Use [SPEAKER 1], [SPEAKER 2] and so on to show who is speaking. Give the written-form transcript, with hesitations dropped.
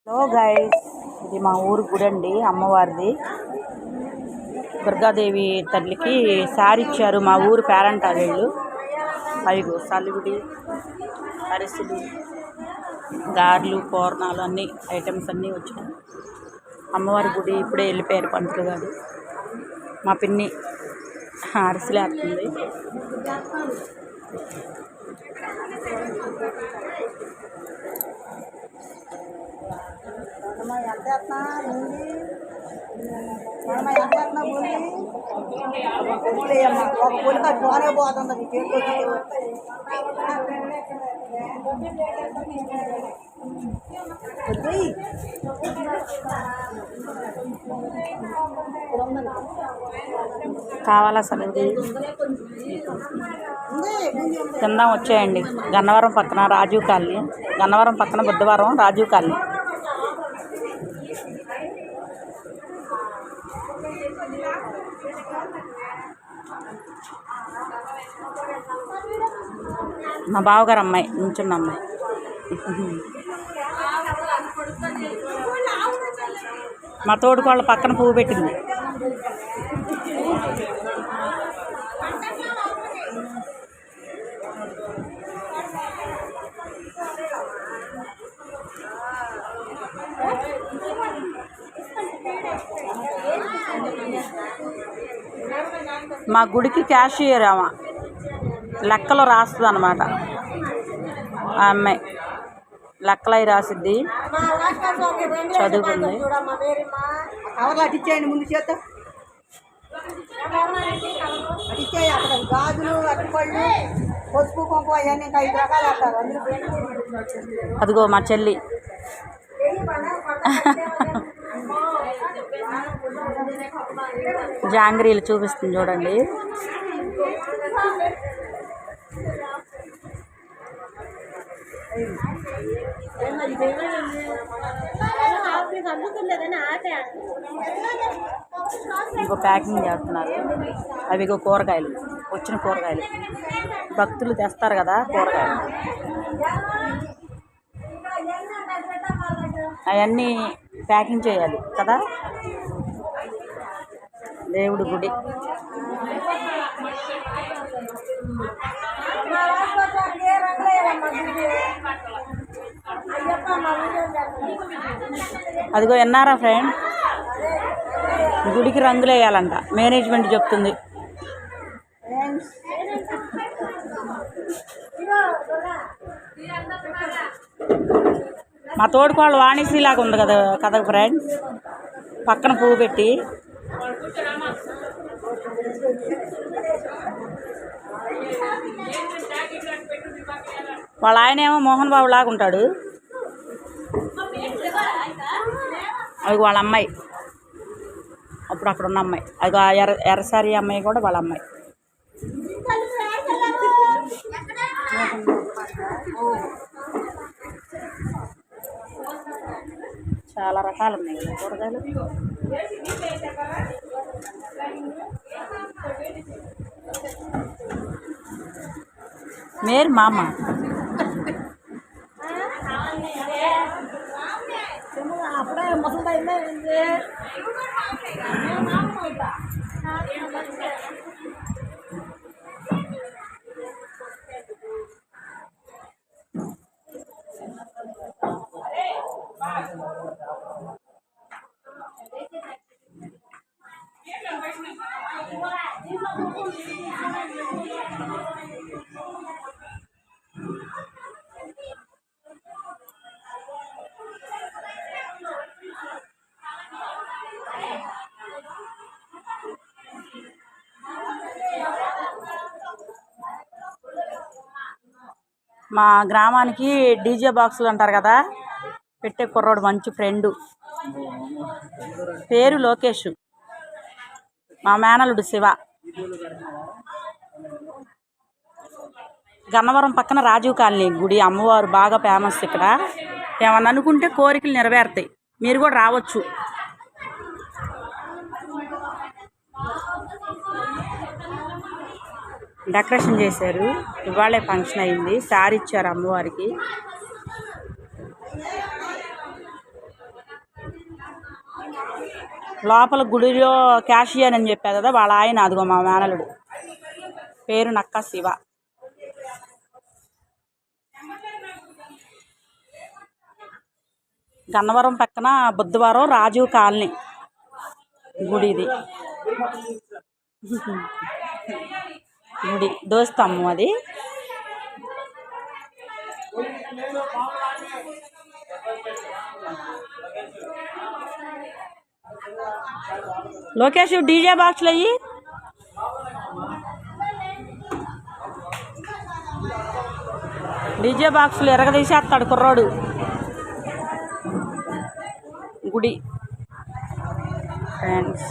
[SPEAKER 1] Hello guys, ఇది మా ఊరు గుడి అండి, అమ్మవారిది. దుర్గాదేవి తల్లికి శారీ ఇచ్చారు మా ఊరు పేరెంట్ వీళ్ళు. అవిగో సల్లిగుడి, అరిసెలు, గారెలు, పూర్ణాలు అన్నీ ఐటమ్స్ అన్నీ వచ్చాయి. అమ్మవారి గుడి ఇప్పుడే వెళ్ళిపోయారు పంతులు గారు. మా పిన్ని అరిసెలు వేస్తుంది. కావాలా అసలు తిందాం వచ్చేయండి. గన్నవరం పక్కన రాజీవ్ కాలనీ, గన్నవరం పక్కన బుద్ధవరం రాజీవ్ కాలనీ. మా బావగారు అమ్మాయి నుంచున్న అమ్మాయి. మా తోడుకోళ్ళ పక్కన పువ్వు పెట్టింది. మా గుడికి క్యాషియర్ ఆమె, లెక్కలు రాస్తుంది అన్నమాట. ఆ అమ్మాయి లెక్కలు అవి రాసిద్ది, చదువుకుంది. అదిగో మా చెల్లి. జాంగ్రీలు చూపిస్తుంది చూడండి. ఇంకో ప్యాకింగ్ చేస్తున్నారు. అవిగో కూరగాయలు, వచ్చిన కూరగాయలు భక్తులు తెస్తారు కదా కూరగాయలు, అవన్నీ ప్యాకింగ్ చేయాలి కదా. దేవుడి గుడి. అదిగో ఎన్నారా ఫ్రెండ్, గుడికి రంగులు వేయాలంట, మేనేజ్మెంట్ చెప్తుంది. మా తోడుకోళ్ళు వాణిశ్రీలాగా ఉంది కదా కదా ఫ్రెండ్స్, పక్కన పువ్వు పెట్టి. వాళ్ళ ఆయన ఏమో మోహన్ బాబు లాగా ఉంటాడు. అది వాళ్ళ అమ్మాయి, అప్పుడు అక్కడ ఉన్న అమ్మాయి. అది ఎర్రసారి అమ్మాయి కూడా వాళ్ళ అమ్మాయి. చాలా రకాలు ఉన్నాయి కదా కూరగాయలు. మేరీ మామ మా గ్రామానికి డీజే బాక్సులు అంటారు కదా, పెట్టే కుర్రోడు మంచి ఫ్రెండు, పేరు లోకేష్. మా మేనలుడు శివ. గన్నవరం పక్కన రాజీవ్ కాలనీ గుడి, అమ్మవారు బాగా ఫేమస్ ఇక్కడ. ఏమన్నా అనుకుంటే కోరికలు నెరవేరుతాయి, మీరు కూడా రావచ్చు. డెకరేషన్ చేశారు. ఇవాళే ఫంక్షన్ అయింది. శారీ ఇచ్చారు అమ్మవారికి. లోపల గుడిలో క్యాషియర్ అని చెప్పా కదా, వాళ్ళ ఆయన అదిగో మా మేనలుడు, పేరు నక్కా శివ. గన్నవరం పక్కన బుద్ధవారం రాజీవ్ కాలనీ గుడి ఇది. గుడి దోస్తాము అది. లోకేష్ డీజే బాక్స్లు అయ్యి డీజే బాక్సులు ఎరగదీసేస్తాడు కుర్రాడు. గుడి ఫ్రెండ్స్.